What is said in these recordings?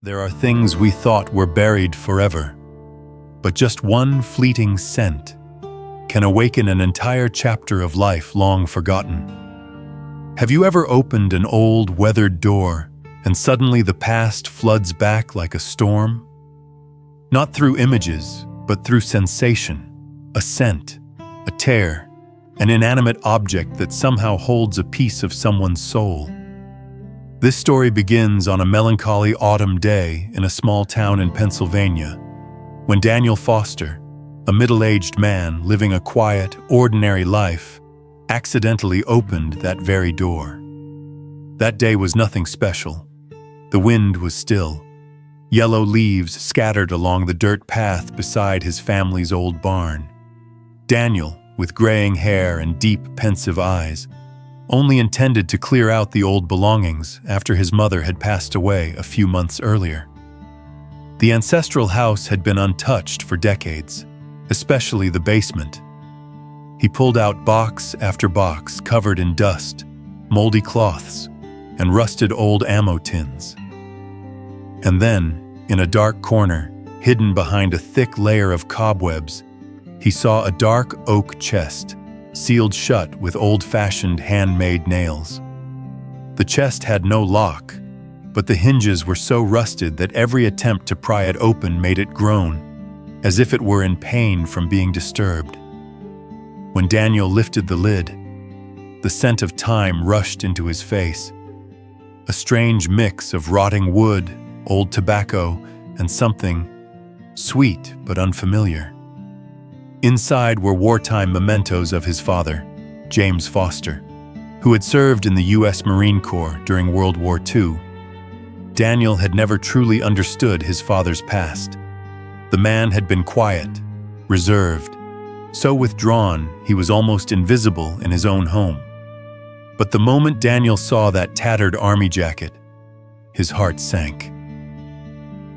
There are things we thought were buried forever, but just one fleeting scent can awaken an entire chapter of life long forgotten. Have you ever opened an old, weathered door and suddenly the past floods back like a storm? Not through images, but through sensation, a scent, a tear, an inanimate object that somehow holds a piece of someone's soul. This story begins on a melancholy autumn day in a small town in Pennsylvania, when Daniel Foster, a middle-aged man living a quiet, ordinary life, accidentally opened that very door. That day was nothing special. The wind was still. Yellow leaves scattered along the dirt path beside his family's old barn. Daniel, with graying hair and deep, pensive eyes, only intended to clear out the old belongings after his mother had passed away a few months earlier. The ancestral house had been untouched for decades, especially the basement. He pulled out box after box covered in dust, moldy cloths, and rusted old ammo tins. And then, in a dark corner, hidden behind a thick layer of cobwebs, he saw a dark oak chest, sealed shut with old-fashioned handmade nails. The chest had no lock, but the hinges were so rusted that every attempt to pry it open made it groan, as if it were in pain from being disturbed. When Daniel lifted the lid, the scent of time rushed into his face, a strange mix of rotting wood, old tobacco, and something sweet but unfamiliar. Inside were wartime mementos of his father, James Foster, who had served in the U.S. Marine Corps during World War II. Daniel had never truly understood his father's past. The man had been quiet, reserved, so withdrawn he was almost invisible in his own home. But the moment Daniel saw that tattered army jacket, his heart sank.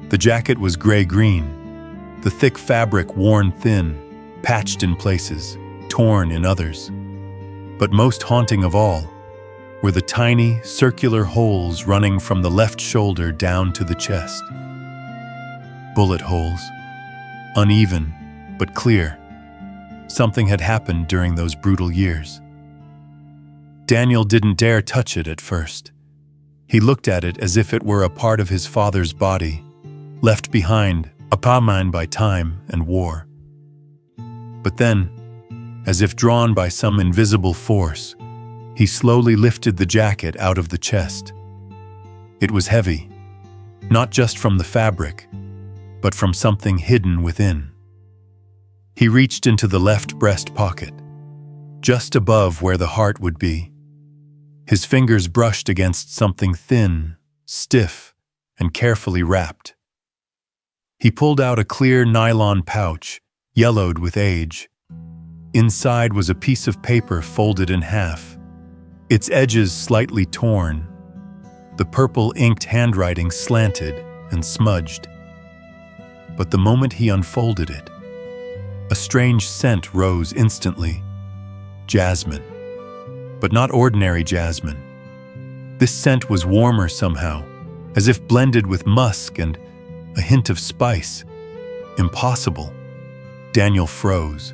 The jacket was gray-green, the thick fabric worn thin, patched in places, torn in others. But most haunting of all were the tiny, circular holes running from the left shoulder down to the chest. Bullet holes, uneven but clear. Something had happened during those brutal years. Daniel didn't dare touch it at first. He looked at it as if it were a part of his father's body, left behind, upon by time and war. But then, as if drawn by some invisible force, he slowly lifted the jacket out of the chest. It was heavy, not just from the fabric, but from something hidden within. He reached into the left breast pocket, just above where the heart would be. His fingers brushed against something thin, stiff, and carefully wrapped. He pulled out a clear nylon pouch, yellowed with age. Inside was a piece of paper folded in half, its edges slightly torn, the purple inked handwriting slanted and smudged. But the moment he unfolded it, a strange scent rose instantly. Jasmine. But not ordinary jasmine. This scent was warmer somehow, as if blended with musk and a hint of spice. Impossible. Daniel froze.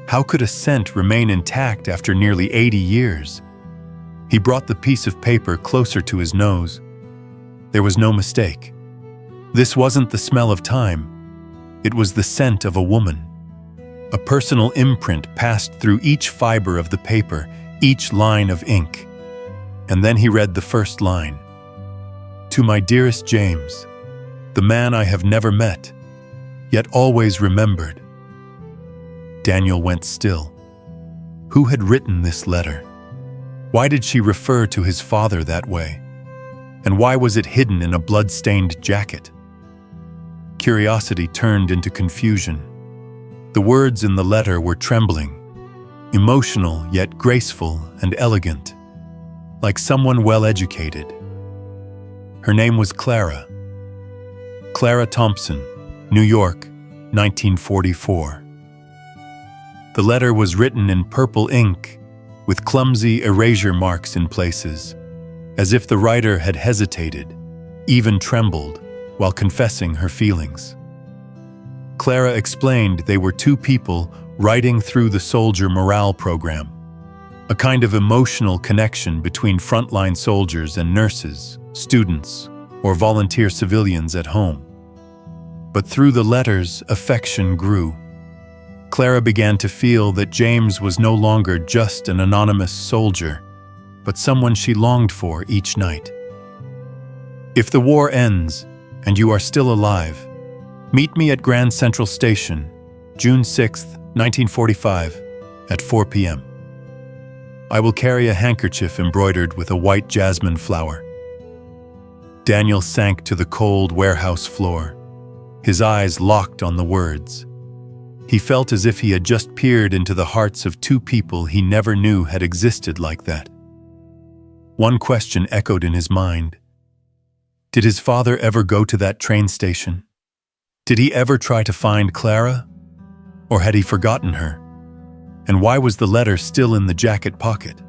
How could a scent remain intact after nearly 80 years? He brought the piece of paper closer to his nose. There was no mistake. This wasn't the smell of time. It was the scent of a woman. A personal imprint passed through each fiber of the paper, each line of ink. And then he read the first line. "To my dearest James, the man I have never met, yet always remembered." Daniel went still. Who had written this letter? Why did she refer to his father that way? And why was it hidden in a blood-stained jacket? Curiosity turned into confusion. The words in the letter were trembling, emotional yet graceful and elegant, like someone well-educated. Her name was Clara. Clara Thompson, New York, 1944. The letter was written in purple ink, with clumsy erasure marks in places, as if the writer had hesitated, even trembled, while confessing her feelings. Clara explained they were two people writing through the soldier morale program, a kind of emotional connection between frontline soldiers and nurses, students, or volunteer civilians at home. But through the letters, affection grew. Clara began to feel that James was no longer just an anonymous soldier, but someone she longed for each night. If the war ends and you are still alive, meet me at Grand Central Station, June 6, 1945, at 4 p.m. I will carry a handkerchief embroidered with a white jasmine flower. Daniel sank to the cold warehouse floor, his eyes locked on the words. He felt as if he had just peered into the hearts of two people he never knew had existed like that. One question echoed in his mind. Did his father ever go to that train station? Did he ever try to find Clara? Or had he forgotten her? And why was the letter still in the jacket pocket?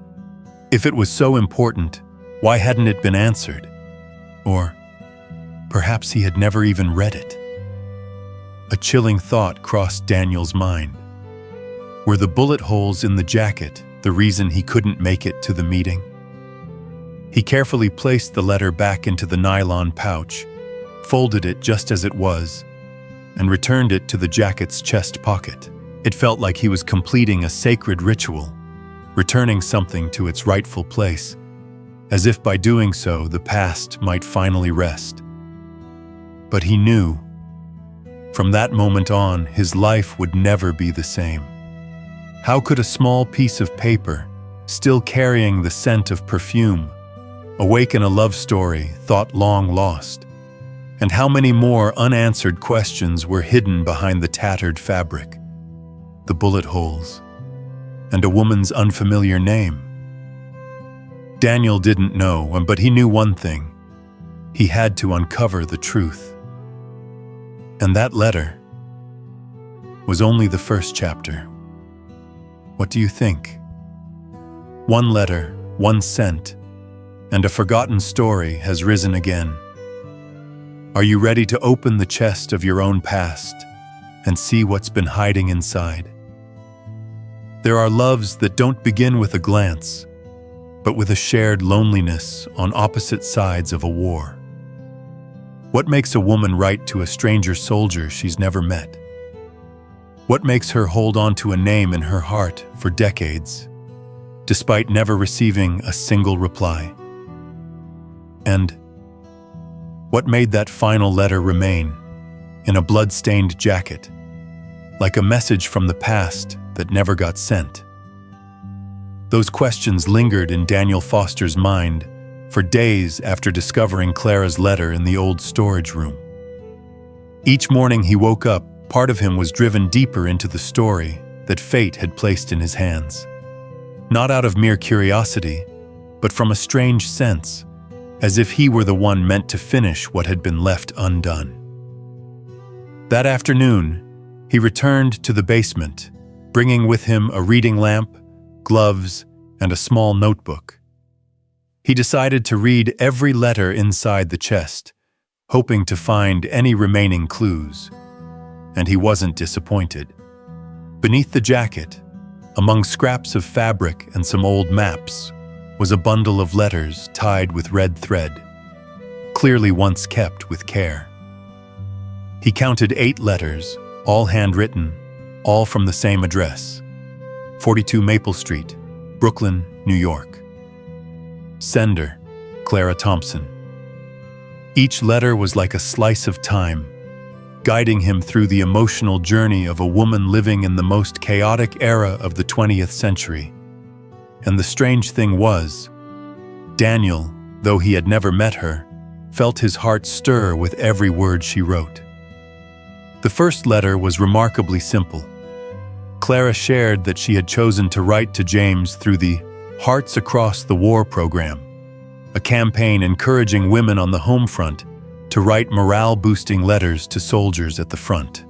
If it was so important, why hadn't it been answered? Or perhaps he had never even read it. A chilling thought crossed Daniel's mind. Were the bullet holes in the jacket the reason he couldn't make it to the meeting? He carefully placed the letter back into the nylon pouch, folded it just as it was, and returned it to the jacket's chest pocket. It felt like he was completing a sacred ritual, returning something to its rightful place, as if by doing so the past might finally rest. But he knew, from that moment on, his life would never be the same. How could a small piece of paper, still carrying the scent of perfume, awaken a love story thought long lost? And how many more unanswered questions were hidden behind the tattered fabric, the bullet holes, and a woman's unfamiliar name? Daniel didn't know, but he knew one thing. He had to uncover the truth. And that letter was only the first chapter. What do you think? One letter, one scent, and a forgotten story has risen again. Are you ready to open the chest of your own past and see what's been hiding inside? There are loves that don't begin with a glance, but with a shared loneliness on opposite sides of a war. What makes a woman write to a stranger soldier she's never met? What makes her hold on to a name in her heart for decades, despite never receiving a single reply? And what made that final letter remain in a blood-stained jacket, like a message from the past that never got sent? Those questions lingered in Daniel Foster's mind for days after discovering Clara's letter in the old storage room. Each morning he woke up, part of him was driven deeper into the story that fate had placed in his hands. Not out of mere curiosity, but from a strange sense, as if he were the one meant to finish what had been left undone. That afternoon, he returned to the basement, bringing with him a reading lamp, gloves, and a small notebook. He decided to read every letter inside the chest, hoping to find any remaining clues. And he wasn't disappointed. Beneath the jacket, among scraps of fabric and some old maps, was a bundle of letters tied with red thread, clearly once kept with care. He counted 8 letters, all handwritten, all from the same address, 42 Maple Street, Brooklyn, New York. Sender, Clara Thompson. Each letter was like a slice of time, guiding him through the emotional journey of a woman living in the most chaotic era of the 20th century. And the strange thing was, Daniel, though he had never met her, felt his heart stir with every word she wrote. The first letter was remarkably simple. Clara shared that she had chosen to write to James through the Hearts Across the War program, a campaign encouraging women on the home front to write morale-boosting letters to soldiers at the front.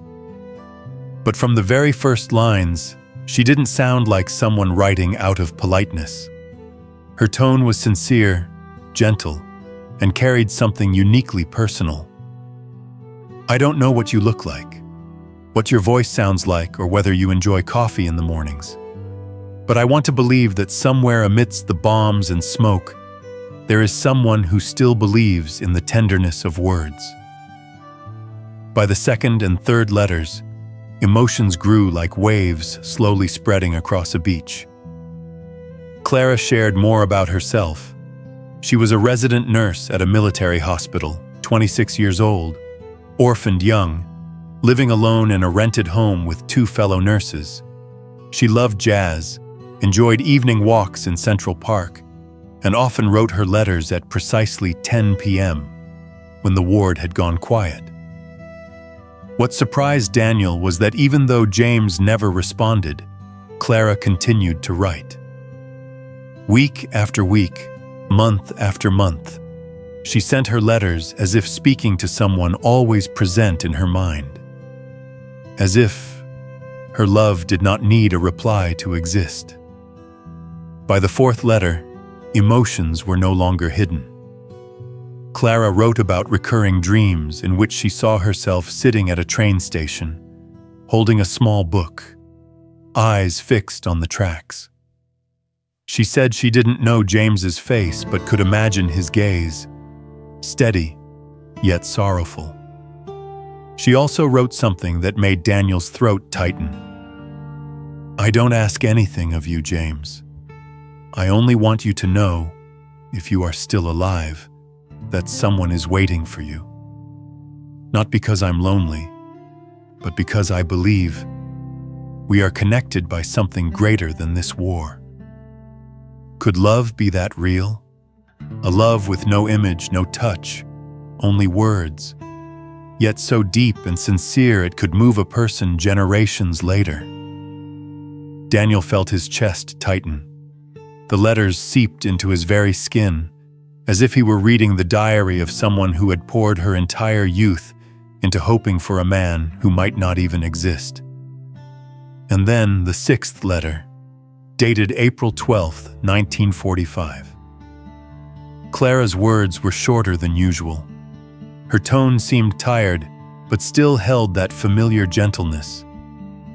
But from the very first lines, she didn't sound like someone writing out of politeness. Her tone was sincere, gentle, and carried something uniquely personal. I don't know what you look like, what your voice sounds like, or whether you enjoy coffee in the mornings. But I want to believe that somewhere amidst the bombs and smoke, there is someone who still believes in the tenderness of words. By the second and third letters, emotions grew like waves slowly spreading across a beach. Clara shared more about herself. She was a resident nurse at a military hospital, 26 years old, orphaned young, living alone in a rented home with 2 fellow nurses. She loved jazz, enjoyed evening walks in Central Park, and often wrote her letters at precisely 10 p.m., when the ward had gone quiet. What surprised Daniel was that even though James never responded, Clara continued to write. Week after week, month after month, she sent her letters as if speaking to someone always present in her mind. As if her love did not need a reply to exist. By the 4th letter, emotions were no longer hidden. Clara wrote about recurring dreams in which she saw herself sitting at a train station, holding a small book, eyes fixed on the tracks. She said she didn't know James's face but could imagine his gaze, steady yet sorrowful. She also wrote something that made Daniel's throat tighten. I don't ask anything of you, James. I only want you to know, if you are still alive, that someone is waiting for you. Not because I'm lonely, but because I believe we are connected by something greater than this war. Could love be that real? A love with no image, no touch, only words, yet so deep and sincere it could move a person generations later. Daniel felt his chest tighten. The letters seeped into his very skin, as if he were reading the diary of someone who had poured her entire youth into hoping for a man who might not even exist. And then the 6th letter, dated April 12, 1945. Clara's words were shorter than usual. Her tone seemed tired, but still held that familiar gentleness.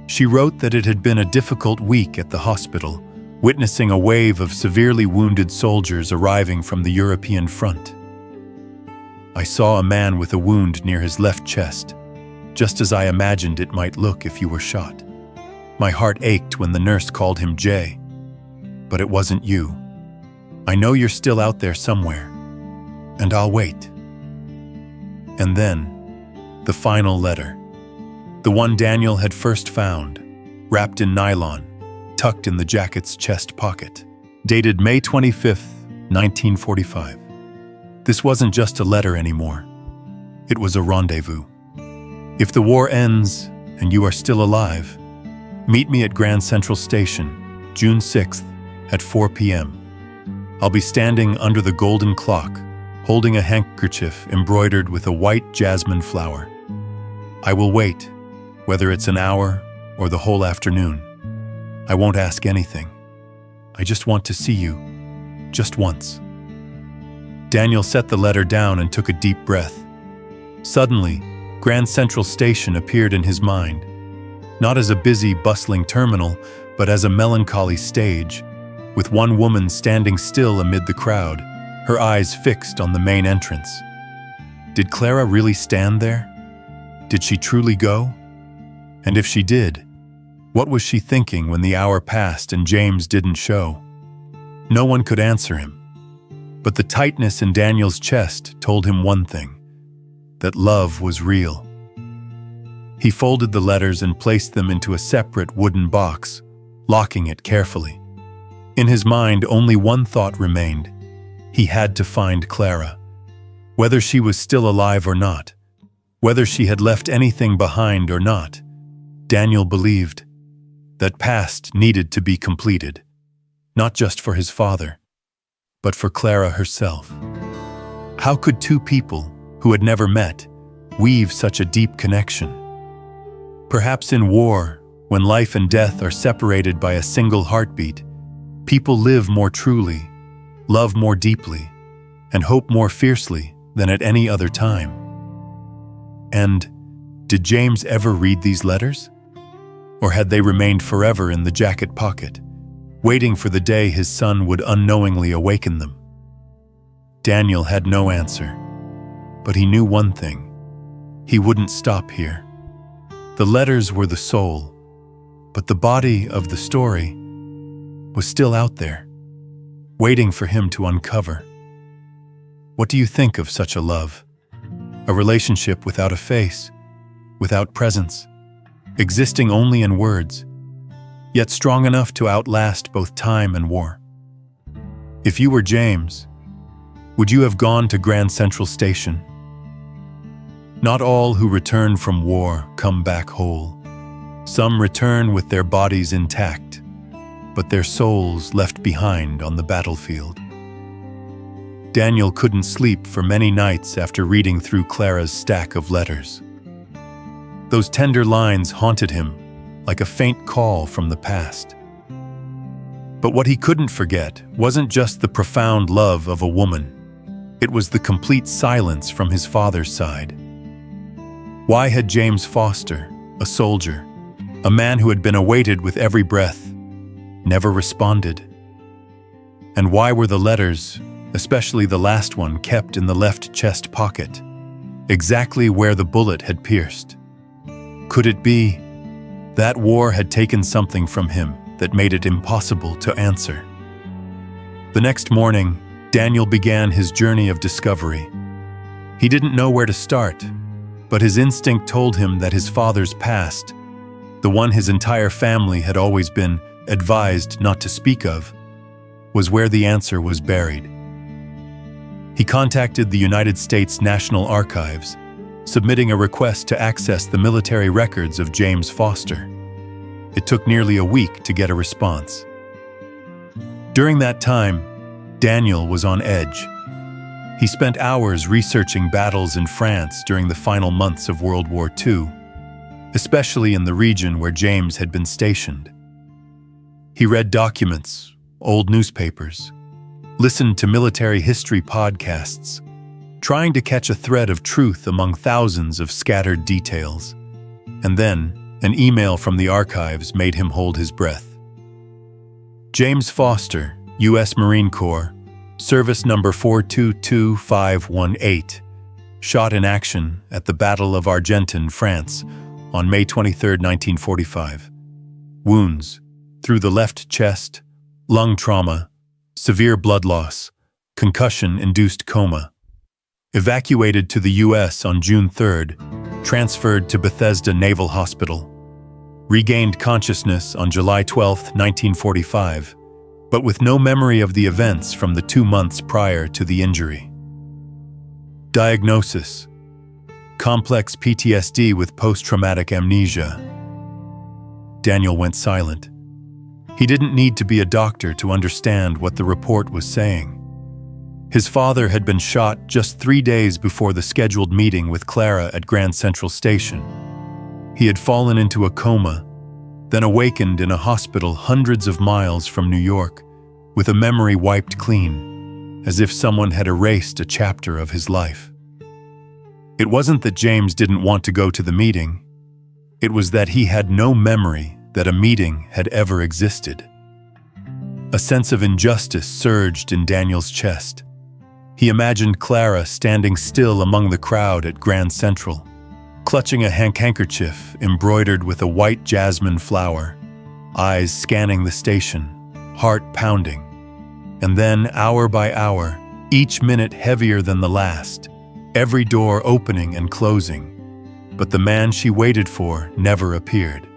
She wrote that it had been a difficult week at the hospital, witnessing a wave of severely wounded soldiers arriving from the European front. I saw a man with a wound near his left chest, just as I imagined it might look if you were shot. My heart ached when the nurse called him Jay. But it wasn't you. I know you're still out there somewhere, and I'll wait. And then, the final letter. The one Daniel had first found, wrapped in nylon, tucked in the jacket's chest pocket, dated May 25th, 1945. This wasn't just a letter anymore. It was a rendezvous. If the war ends and you are still alive, meet me at Grand Central Station, June 6th at 4 p.m. I'll be standing under the golden clock, holding a handkerchief embroidered with a white jasmine flower. I will wait, whether it's an hour or the whole afternoon. I won't ask anything. I just want to see you, just once. Daniel set the letter down and took a deep breath. Suddenly, Grand Central Station appeared in his mind, not as a busy, bustling terminal, but as a melancholy stage, with one woman standing still amid the crowd, her eyes fixed on the main entrance. Did Clara really stand there? Did she truly go? And if she did, what was she thinking when the hour passed and James didn't show? No one could answer him. But the tightness in Daniel's chest told him one thing, that love was real. He folded the letters and placed them into a separate wooden box, locking it carefully. In his mind, only one thought remained. He had to find Clara. Whether she was still alive or not, whether she had left anything behind or not, Daniel believed that past needed to be completed, not just for his father, but for Clara herself. How could two people who had never met weave such a deep connection? Perhaps in war, when life and death are separated by a single heartbeat, people live more truly, love more deeply, and hope more fiercely than at any other time. And Did James ever read these letters? Or had they remained forever in the jacket pocket, waiting for the day his son would unknowingly awaken them? Daniel had no answer, but he knew one thing. He wouldn't stop here. The letters were the soul, but the body of the story was still out there, waiting for him to uncover. What do you think of such a love? A relationship without a face, without presence, existing only in words, yet strong enough to outlast both time and war. If you were James, would you have gone to Grand Central Station? Not all who return from war come back whole. Some return with their bodies intact, but their souls left behind on the battlefield. Daniel couldn't sleep for many nights after reading through Clara's stack of letters. Those tender lines haunted him like a faint call from the past. But what he couldn't forget wasn't just the profound love of a woman. It was the complete silence from his father's side. Why had James Foster, a soldier, a man who had been awaited with every breath, never responded? And why were the letters, especially the last one, kept in the left chest pocket, exactly where the bullet had pierced? Could it be that war had taken something from him that made it impossible to answer? The next morning, Daniel began his journey of discovery. He didn't know where to start, but his instinct told him that his father's past, the one his entire family had always been advised not to speak of, was where the answer was buried. He contacted the United States National Archives, submitting a request to access the military records of James Foster. It took nearly a week to get a response. During that time, Daniel was on edge. He spent hours researching battles in France during the final months of World War II, especially in the region where James had been stationed. He read documents, old newspapers, listened to military history podcasts, trying to catch a thread of truth among thousands of scattered details. And then, an email from the archives made him hold his breath. James Foster, U.S. Marine Corps, Service number 422518, shot in action at the Battle of Argenton, France, on May 23, 1945. Wounds through the left chest, lung trauma, severe blood loss, concussion-induced coma. Evacuated to the U.S. on June 3rd, transferred to Bethesda Naval Hospital. Regained consciousness on July 12, 1945, but with no memory of the events from the 2 months prior to the injury. Diagnosis: complex PTSD with post-traumatic amnesia. Daniel went silent. He didn't need to be a doctor to understand what the report was saying. His father had been shot just 3 days before the scheduled meeting with Clara at Grand Central Station. He had fallen into a coma, then awakened in a hospital hundreds of miles from New York, with a memory wiped clean, as if someone had erased a chapter of his life. It wasn't that James didn't want to go to the meeting. It was that he had no memory that a meeting had ever existed. A sense of injustice surged in Daniel's chest. He imagined Clara standing still among the crowd at Grand Central, clutching a handkerchief embroidered with a white jasmine flower, eyes scanning the station, heart pounding. And then, hour by hour, each minute heavier than the last, every door opening and closing. But the man she waited for never appeared.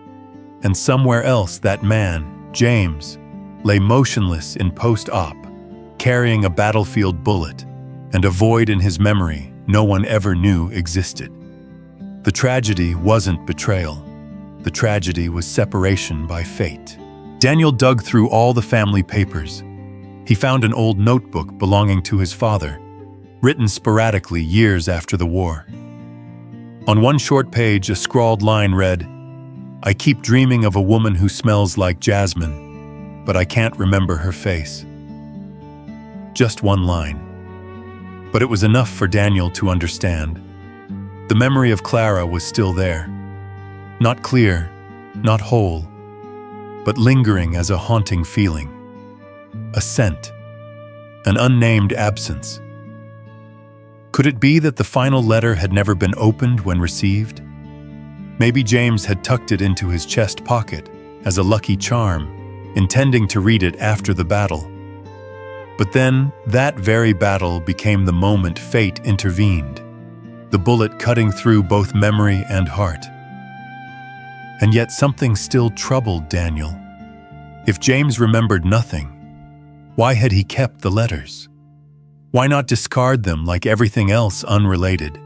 And somewhere else that man, James, lay motionless in post-op, carrying a battlefield bullet, and a void in his memory no one ever knew existed. The tragedy wasn't betrayal. The tragedy was separation by fate. Daniel dug through all the family papers. He found an old notebook belonging to his father, written sporadically years after the war. On one short page, a scrawled line read, "I keep dreaming of a woman who smells like jasmine, but I can't remember her face." Just one line. But it was enough for Daniel to understand. The memory of Clara was still there. Not clear, not whole, but lingering as a haunting feeling. A scent, an unnamed absence. Could it be that the final letter had never been opened when received? Maybe James had tucked it into his chest pocket as a lucky charm, intending to read it after the battle. But then, that very battle became the moment fate intervened, the bullet cutting through both memory and heart. And yet something still troubled Daniel. If James remembered nothing, why had he kept the letters? Why not discard them like everything else unrelated?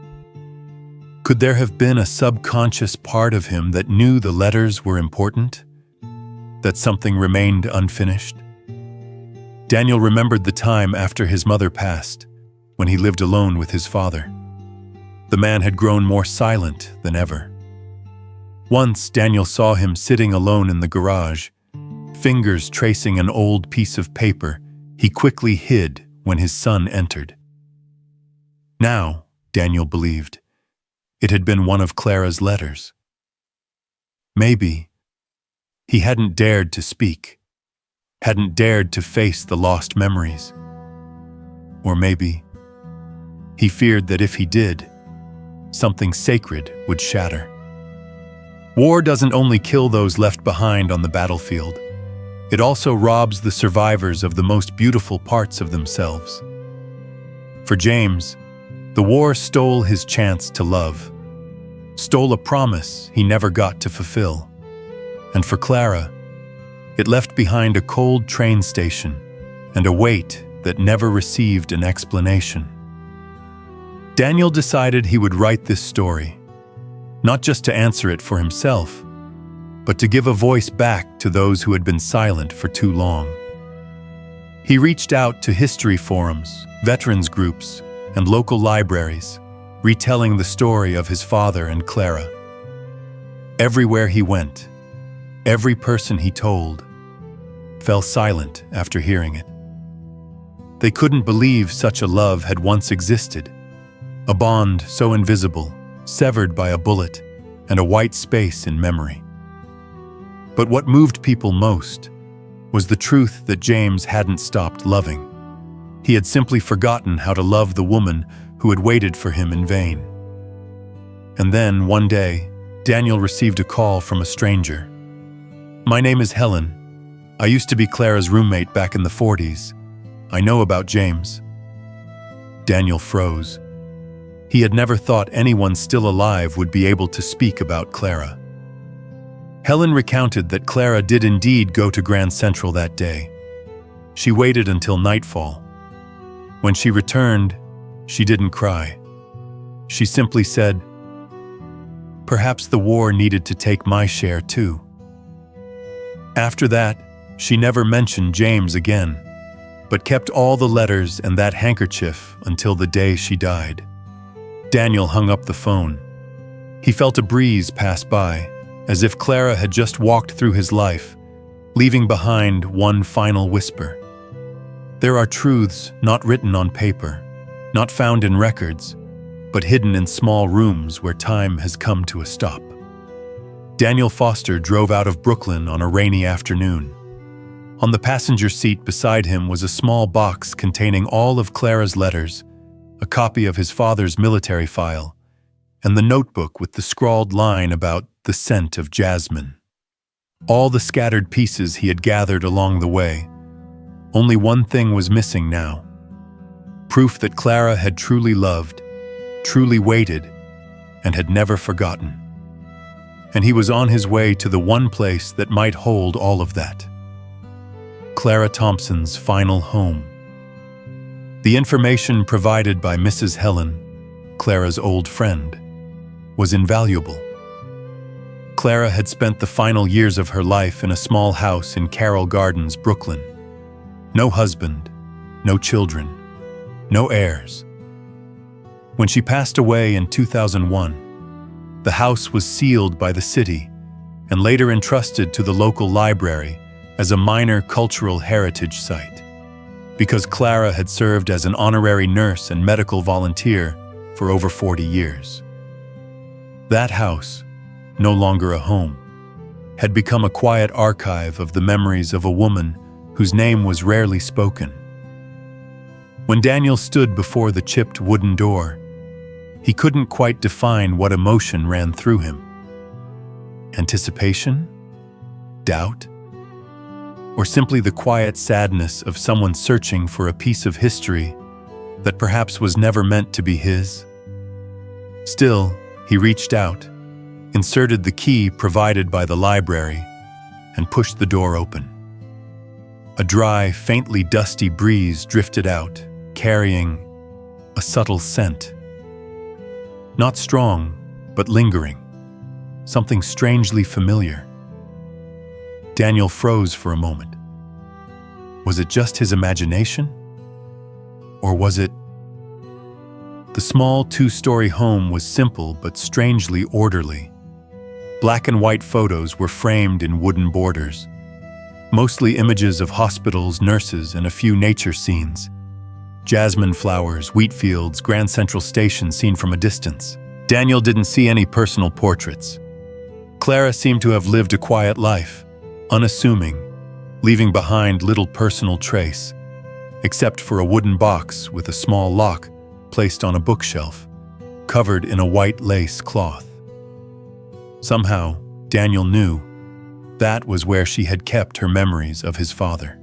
Could there have been a subconscious part of him that knew the letters were important? That something remained unfinished? Daniel remembered the time after his mother passed, when he lived alone with his father. The man had grown more silent than ever. Once Daniel saw him sitting alone in the garage, fingers tracing an old piece of paper he quickly hid when his son entered. Now, Daniel believed, it had been one of Clara's letters. Maybe he hadn't dared to speak, hadn't dared to face the lost memories. Or maybe he feared that if he did, something sacred would shatter. War doesn't only kill those left behind on the battlefield, it also robs the survivors of the most beautiful parts of themselves. For James, the war stole his chance to love, stole a promise he never got to fulfill. And for Clara, it left behind a cold train station and a weight that never received an explanation. Daniel decided he would write this story, not just to answer it for himself, but to give a voice back to those who had been silent for too long. He reached out to history forums, veterans groups, and local libraries, retelling the story of his father and Clara. Everywhere he went, every person he told fell silent after hearing it. They couldn't believe such a love had once existed, a bond so invisible, severed by a bullet and a white space in memory. But what moved people most was the truth that James hadn't stopped loving. He had simply forgotten how to love the woman who had waited for him in vain. And then, one day, Daniel received a call from a stranger. "My name is Helen. I used to be Clara's roommate back in the 40s. I know about James." Daniel froze. He had never thought anyone still alive would be able to speak about Clara. Helen recounted that Clara did indeed go to Grand Central that day. She waited until nightfall. When she returned, she didn't cry. She simply said, "Perhaps the war needed to take my share too." After that, she never mentioned James again, but kept all the letters and that handkerchief until the day she died. Daniel hung up the phone. He felt a breeze pass by, as if Clara had just walked through his life, leaving behind one final whisper. There are truths not written on paper, not found in records, but hidden in small rooms where time has come to a stop. Daniel Foster drove out of Brooklyn on a rainy afternoon. On the passenger seat beside him was a small box containing all of Clara's letters, a copy of his father's military file, and the notebook with the scrawled line about the scent of Jasmine. All the scattered pieces he had gathered along the way. Only one thing was missing now. Proof that Clara had truly loved, truly waited, and had never forgotten. And he was on his way to the one place that might hold all of that. Clara Thompson's final home. The information provided by Mrs. Helen, Clara's old friend, was invaluable. Clara had spent the final years of her life in a small house in Carroll Gardens, Brooklyn. No husband, no children, no heirs. When she passed away in 2001, the house was sealed by the city and later entrusted to the local library as a minor cultural heritage site, because Clara had served as an honorary nurse and medical volunteer for over 40 years. That house, no longer a home, had become a quiet archive of the memories of a woman whose name was rarely spoken. When Daniel stood before the chipped wooden door, he couldn't quite define what emotion ran through him. Anticipation? Doubt? Or simply the quiet sadness of someone searching for a piece of history that perhaps was never meant to be his? Still, he reached out, inserted the key provided by the library, and pushed the door open. A dry, faintly dusty breeze drifted out, carrying a subtle scent. Not strong, but lingering. Something strangely familiar. Daniel froze for a moment. Was it just his imagination? Or was it... The small two-story home was simple but strangely orderly. Black and white photos were framed in wooden borders. Mostly images of hospitals, nurses, and a few nature scenes. Jasmine flowers, wheat fields, Grand Central Station seen from a distance. Daniel didn't see any personal portraits. Clara seemed to have lived a quiet life, unassuming, leaving behind little personal trace, except for a wooden box with a small lock placed on a bookshelf, covered in a white lace cloth. Somehow, Daniel knew that was where she had kept her memories of his father.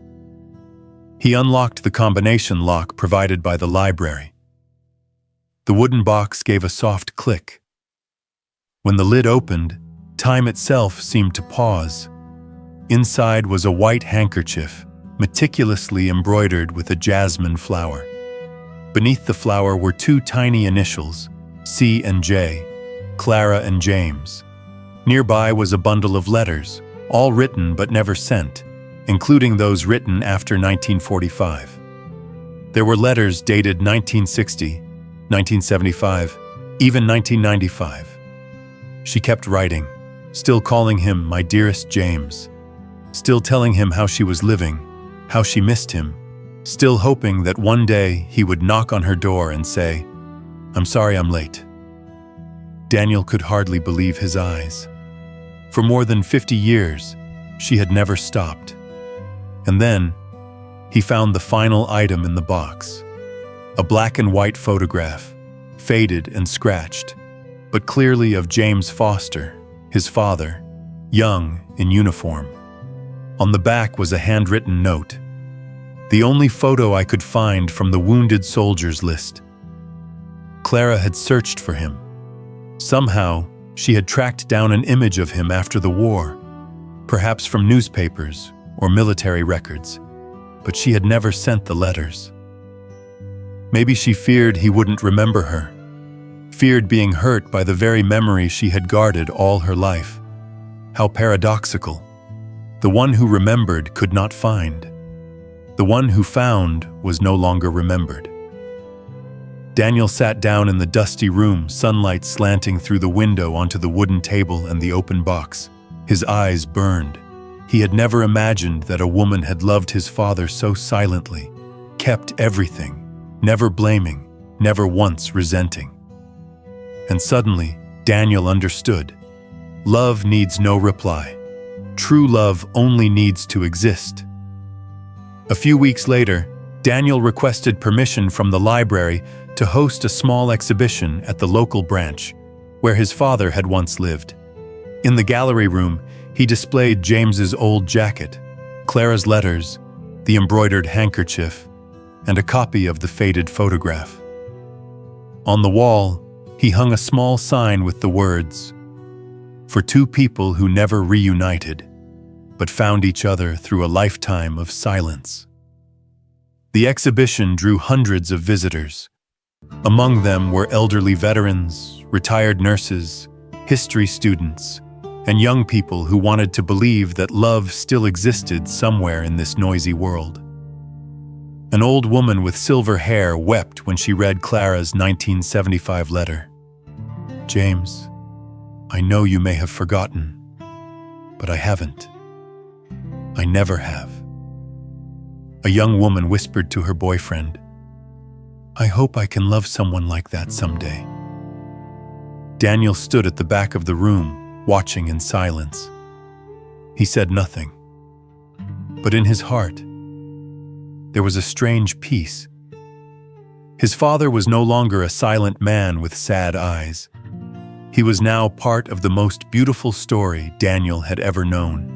He unlocked the combination lock provided by the library. The wooden box gave a soft click. When the lid opened, time itself seemed to pause. Inside was a white handkerchief, meticulously embroidered with a jasmine flower. Beneath the flower were two tiny initials, C and J, Clara and James. Nearby was a bundle of letters, all written but never sent, including those written after 1945. There were letters dated 1960, 1975, even 1995. She kept writing, still calling him my dearest James, still telling him how she was living, how she missed him, still hoping that one day he would knock on her door and say, "I'm sorry I'm late." Daniel could hardly believe his eyes. For more than 50 years, she had never stopped. And then, he found the final item in the box. A black and white photograph, faded and scratched, but clearly of James Foster, his father, young in uniform. On the back was a handwritten note. The only photo I could find from the wounded soldiers list. Clara had searched for him. Somehow, she had tracked down an image of him after the war, perhaps from newspapers or military records, but she had never sent the letters. Maybe she feared he wouldn't remember her, feared being hurt by the very memory she had guarded all her life. How paradoxical. The one who remembered could not find. The one who found was no longer remembered. Daniel sat down in the dusty room, sunlight slanting through the window onto the wooden table and the open box. His eyes burned. He had never imagined that a woman had loved his father so silently, kept everything, never blaming, never once resenting. And suddenly, Daniel understood. Love needs no reply. True love only needs to exist. A few weeks later, Daniel requested permission from the library to host a small exhibition at the local branch, where his father had once lived. In the gallery room, he displayed James's old jacket, Clara's letters, the embroidered handkerchief, and a copy of the faded photograph. On the wall, he hung a small sign with the words, "For two people who never reunited, but found each other through a lifetime of silence." The exhibition drew hundreds of visitors. Among them were elderly veterans, retired nurses, history students, and young people who wanted to believe that love still existed somewhere in this noisy world. An old woman with silver hair wept when she read Clara's 1975 letter. "James, I know you may have forgotten, but I haven't. I never have." A young woman whispered to her boyfriend, "I hope I can love someone like that someday." Daniel stood at the back of the room, watching in silence. He said nothing. But in his heart, there was a strange peace. His father was no longer a silent man with sad eyes. He was now part of the most beautiful story Daniel had ever known.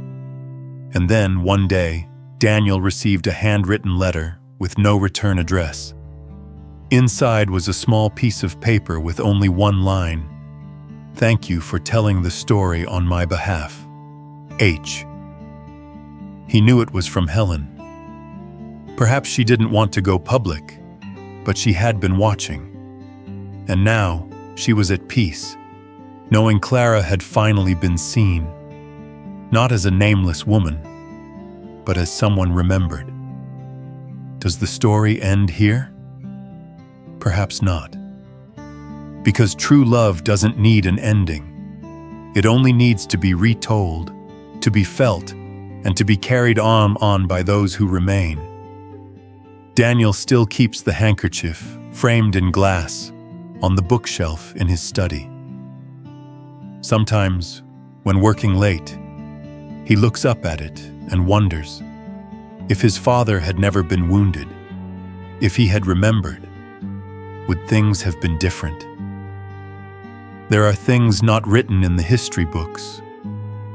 And then, one day, Daniel received a handwritten letter with no return address. Inside was a small piece of paper with only one line: "Thank you for telling the story on my behalf. H." He knew it was from Helen. Perhaps she didn't want to go public, but she had been watching. And now she was at peace, knowing Clara had finally been seen, not as a nameless woman, but as someone remembered. Does the story end here? Perhaps not. Because true love doesn't need an ending. It only needs to be retold, to be felt, and to be carried on by those who remain. Daniel still keeps the handkerchief, framed in glass, on the bookshelf in his study. Sometimes, when working late, he looks up at it and wonders if his father had never been wounded, if he had remembered, would things have been different? There are things not written in the history books,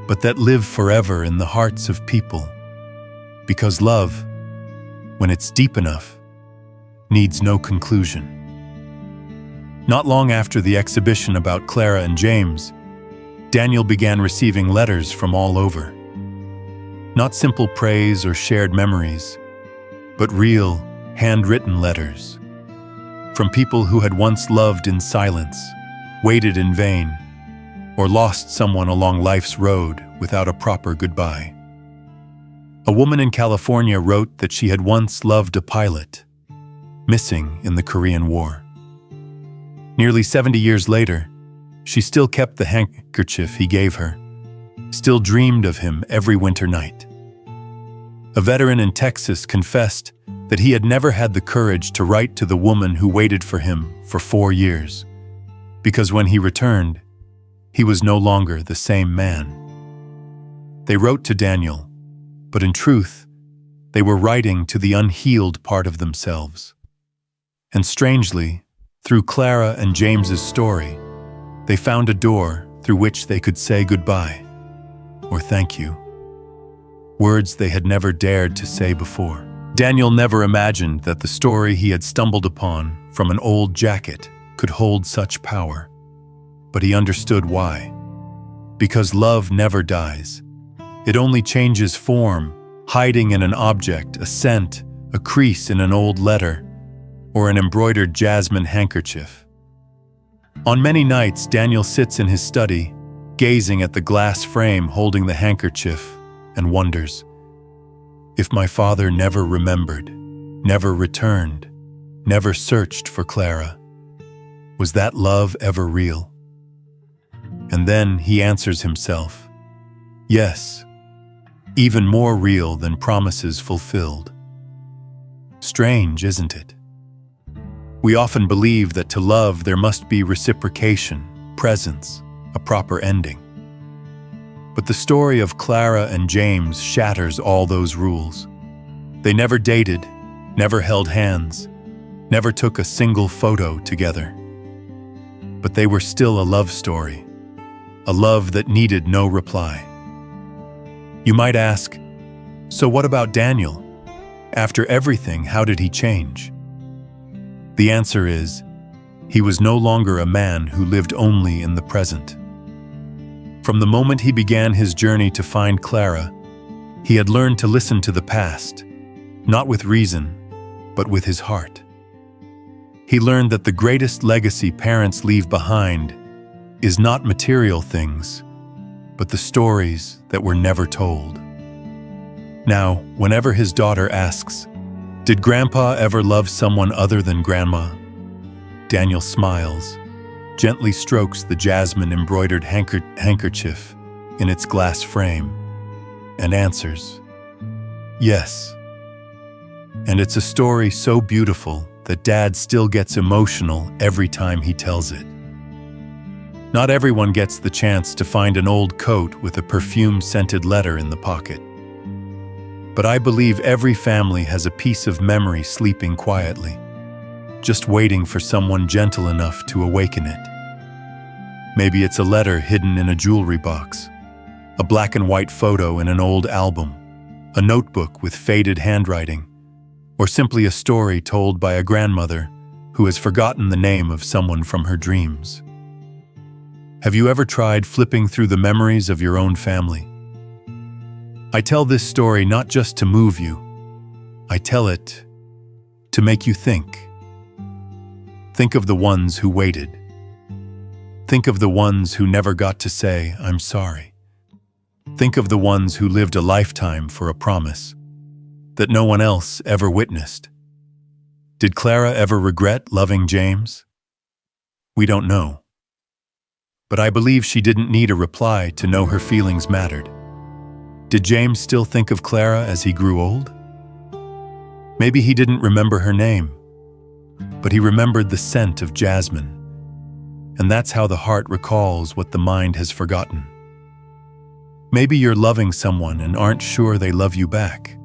but that live forever in the hearts of people, because love, when it's deep enough, needs no conclusion. Not long after the exhibition about Clara and James, Daniel began receiving letters from all over. Not simple praise or shared memories, but real, handwritten letters. From people who had once loved in silence, waited in vain, or lost someone along life's road without a proper goodbye. A woman in California wrote that she had once loved a pilot, missing in the Korean War. Nearly 70 years later, she still kept the handkerchief he gave her, still dreamed of him every winter night. A veteran in Texas confessed that he had never had the courage to write to the woman who waited for him for 4 years, because when he returned, he was no longer the same man. They wrote to Daniel, but in truth, they were writing to the unhealed part of themselves. And strangely, through Clara and James's story, they found a door through which they could say goodbye, or thank you, words they had never dared to say before. Daniel never imagined that the story he had stumbled upon from an old jacket could hold such power. But he understood why. Because love never dies. It only changes form, hiding in an object, a scent, a crease in an old letter, or an embroidered jasmine handkerchief. On many nights, Daniel sits in his study, gazing at the glass frame holding the handkerchief, and wonders, if my father never remembered, never returned, never searched for Clara, was that love ever real? And then he answers himself, yes, even more real than promises fulfilled. Strange, isn't it? We often believe that to love there must be reciprocation, presence, a proper ending. But the story of Clara and James shatters all those rules. They never dated, never held hands, never took a single photo together. But they were still a love story, a love that needed no reply. You might ask, so what about Daniel? After everything, how did he change? The answer is, he was no longer a man who lived only in the present. From the moment he began his journey to find Clara, he had learned to listen to the past, not with reason, but with his heart. He learned that the greatest legacy parents leave behind is not material things, but the stories that were never told. Now, whenever his daughter asks, "Did Grandpa ever love someone other than Grandma?" Daniel smiles, gently strokes the jasmine embroidered handkerchief in its glass frame, and answers, "Yes." And it's a story so beautiful that Dad still gets emotional every time he tells it. Not everyone gets the chance to find an old coat with a perfume-scented letter in the pocket. But I believe every family has a piece of memory sleeping quietly, just waiting for someone gentle enough to awaken it. Maybe it's a letter hidden in a jewelry box, a black and white photo in an old album, a notebook with faded handwriting, or simply a story told by a grandmother who has forgotten the name of someone from her dreams. Have you ever tried flipping through the memories of your own family? I tell this story not just to move you. I tell it to make you think. Think of the ones who waited. Think of the ones who never got to say, "I'm sorry." Think of the ones who lived a lifetime for a promise that no one else ever witnessed. Did Clara ever regret loving James? We don't know. But I believe she didn't need a reply to know her feelings mattered. Did James still think of Clara as he grew old? Maybe he didn't remember her name, but he remembered the scent of Jasmine. And that's how the heart recalls what the mind has forgotten. Maybe you're loving someone and aren't sure they love you back.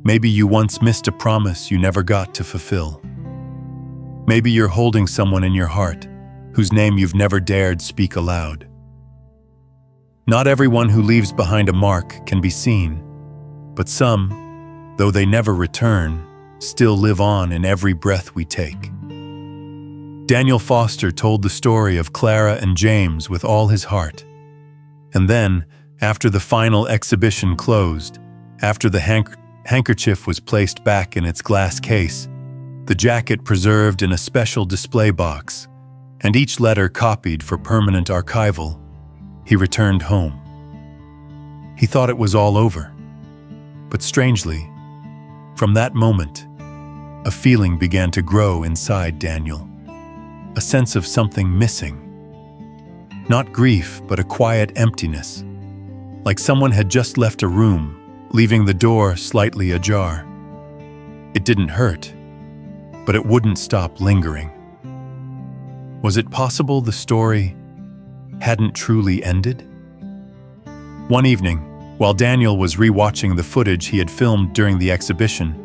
Maybe you once missed a promise you never got to fulfill. Maybe you're holding someone in your heart whose name you've never dared speak aloud. Not everyone who leaves behind a mark can be seen, but some, though they never return, still live on in every breath we take. Daniel Foster told the story of Clara and James with all his heart. And then, after the final exhibition closed, after the handkerchief was placed back in its glass case, the jacket preserved in a special display box, and each letter copied for permanent archival, he returned home. He thought it was all over. But strangely, from that moment, a feeling began to grow inside Daniel. A sense of something missing. Not grief, but a quiet emptiness. Like someone had just left a room, leaving the door slightly ajar. It didn't hurt, but it wouldn't stop lingering. Was it possible the story hadn't truly ended? One evening, while Daniel was rewatching the footage he had filmed during the exhibition,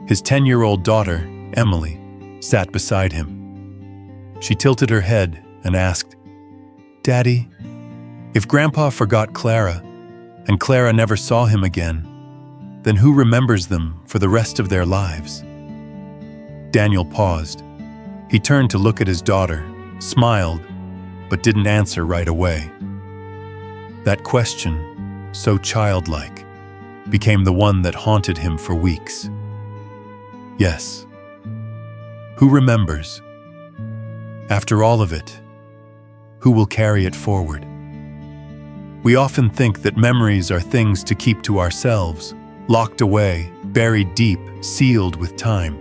his 10-year-old daughter, Emily, sat beside him. She tilted her head and asked, "Daddy, if Grandpa forgot Clara, and Clara never saw him again, then who remembers them for the rest of their lives?" Daniel paused. He turned to look at his daughter, smiled, but didn't answer right away. That question, so childlike, became the one that haunted him for weeks. Yes. Who remembers? After all of it, who will carry it forward? We often think that memories are things to keep to ourselves, locked away, buried deep, sealed with time.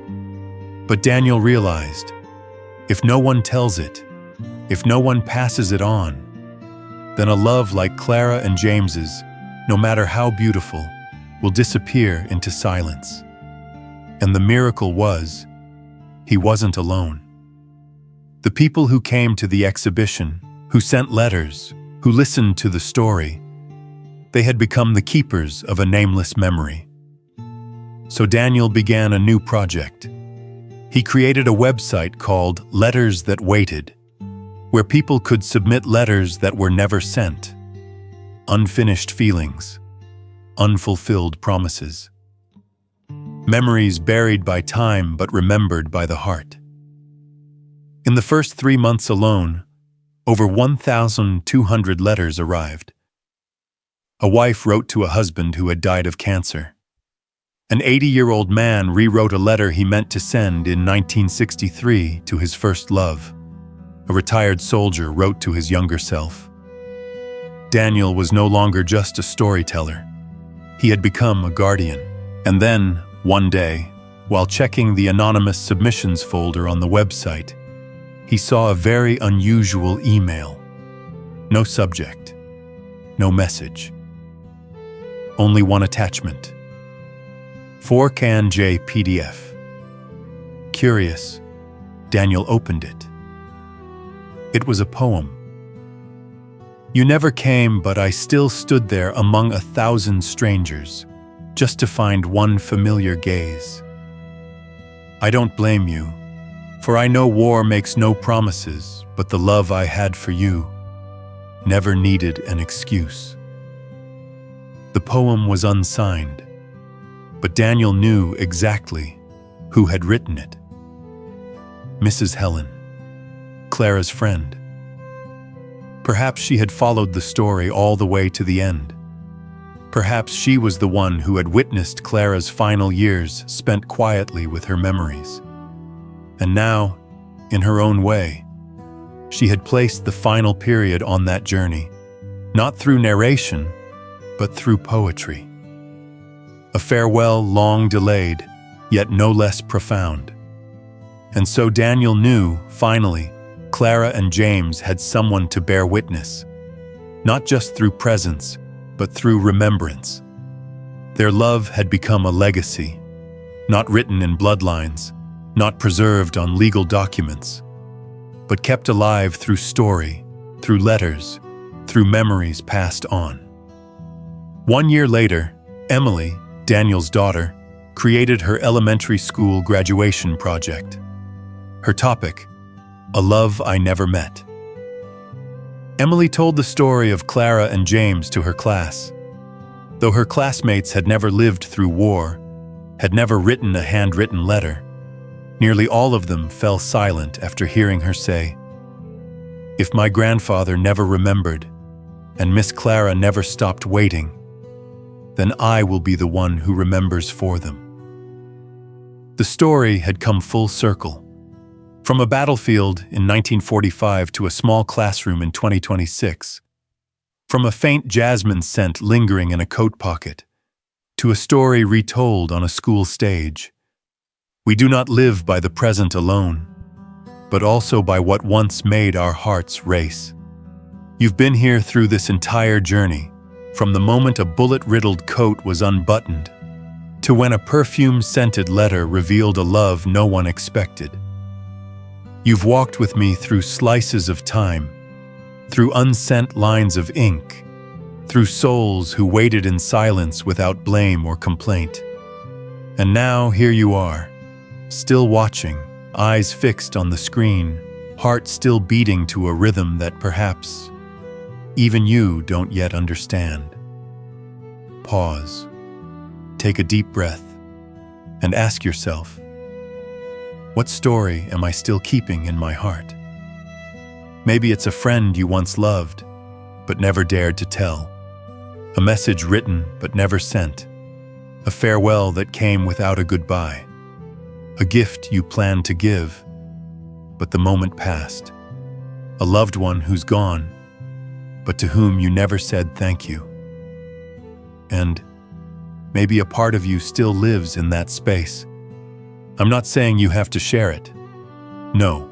But Daniel realized, if no one tells it, if no one passes it on, then a love like Clara and James's, no matter how beautiful, will disappear into silence. And the miracle was, he wasn't alone. The people who came to the exhibition, who sent letters, who listened to the story, they had become the keepers of a nameless memory. So Daniel began a new project. He created a website called Letters That Waited, where people could submit letters that were never sent, unfinished feelings, unfulfilled promises, memories buried by time but remembered by the heart. In the first 3 months alone, over 1,200 letters arrived. A wife wrote to a husband who had died of cancer. An 80-year-old man rewrote a letter he meant to send in 1963 to his first love. A retired soldier wrote to his younger self. Daniel was no longer just a storyteller. He had become a guardian. And then, one day, while checking the anonymous submissions folder on the website, he saw a very unusual email. No subject, no message. Only one attachment. 4CAN-J PDF. Curious, Daniel opened it. It was a poem, You never came, but I still stood there among 1,000 strangers, just to find one familiar gaze. I don't blame you, for I know war makes no promises, but the love I had for you never needed an excuse. The poem was unsigned, but Daniel knew exactly who had written it. Mrs. Helen, Clara's friend. Perhaps she had followed the story all the way to the end. Perhaps she was the one who had witnessed Clara's final years spent quietly with her memories. And now, in her own way, she had placed the final period on that journey, not through narration, but through poetry. A farewell long delayed, yet no less profound. And so Daniel knew, finally, Clara and James had someone to bear witness, not just through presence, but through remembrance. Their love had become a legacy, not written in bloodlines, not preserved on legal documents, but kept alive through story, through letters, through memories passed on. 1 year later, Emily, Daniel's daughter, created her elementary school graduation project. Her topic, A Love I Never Met. Emily told the story of Clara and James to her class. Though her classmates had never lived through war, had never written a handwritten letter, nearly all of them fell silent after hearing her say, "If my grandfather never remembered, and Miss Clara never stopped waiting, then I will be the one who remembers for them." The story had come full circle. From a battlefield in 1945 to a small classroom in 2026. From a faint jasmine scent lingering in a coat pocket, to a story retold on a school stage. We do not live by the present alone, but also by what once made our hearts race. You've been here through this entire journey, from the moment a bullet-riddled coat was unbuttoned, to when a perfume-scented letter revealed a love no one expected. You've walked with me through slices of time, through unsent lines of ink, through souls who waited in silence without blame or complaint. And now here you are, still watching, eyes fixed on the screen, heart still beating to a rhythm that perhaps even you don't yet understand. Pause, take a deep breath, and ask yourself, what story am I still keeping in my heart? Maybe it's a friend you once loved, but never dared to tell. A message written, but never sent. A farewell that came without a goodbye. A gift you planned to give, but the moment passed. A loved one who's gone, but to whom you never said thank you. And maybe a part of you still lives in that space. I'm not saying you have to share it. No.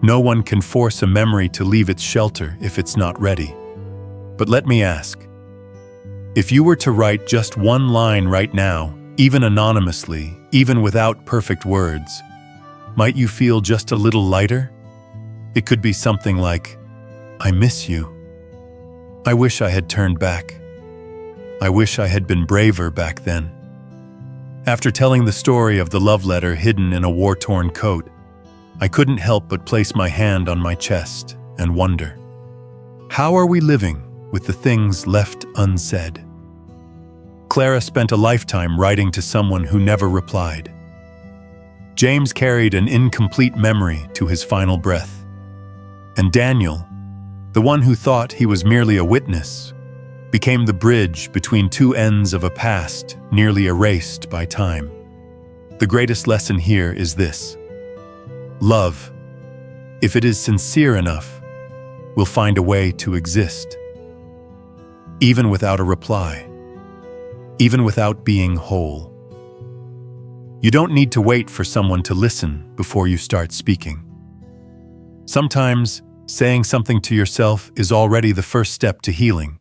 No one can force a memory to leave its shelter if it's not ready. But let me ask, if you were to write just one line right now, even anonymously, even without perfect words, might you feel just a little lighter? It could be something like, I miss you. I wish I had turned back. I wish I had been braver back then. After telling the story of the love letter hidden in a war-torn coat, I couldn't help but place my hand on my chest and wonder, how are we living with the things left unsaid? Clara spent a lifetime writing to someone who never replied. James carried an incomplete memory to his final breath. And Daniel, the one who thought he was merely a witness, became the bridge between two ends of a past nearly erased by time. The greatest lesson here is this. Love, if it is sincere enough, will find a way to exist. Even without a reply. Even without being whole. You don't need to wait for someone to listen before you start speaking. Sometimes, saying something to yourself is already the first step to healing.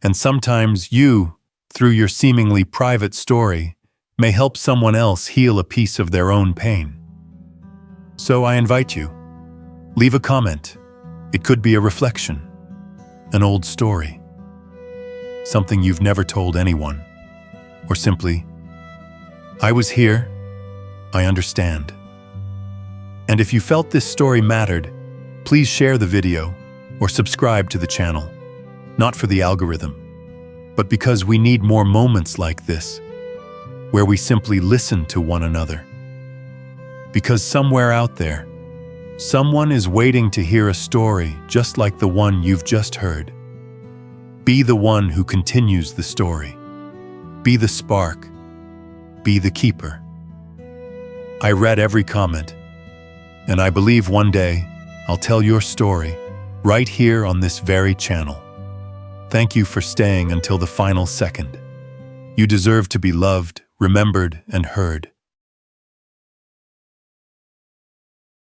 And sometimes you, through your seemingly private story, may help someone else heal a piece of their own pain. So I invite you, leave a comment. It could be a reflection, an old story, something you've never told anyone, or simply, I was here, I understand. And if you felt this story mattered, please share the video or subscribe to the channel, not for the algorithm, but because we need more moments like this, where we simply listen to one another. Because somewhere out there, someone is waiting to hear a story just like the one you've just heard. Be the one who continues the story. Be the spark. Be the keeper. I read every comment, and I believe one day I'll tell your story right here on this very channel. Thank you for staying until the final second. You deserve to be loved, remembered, and heard.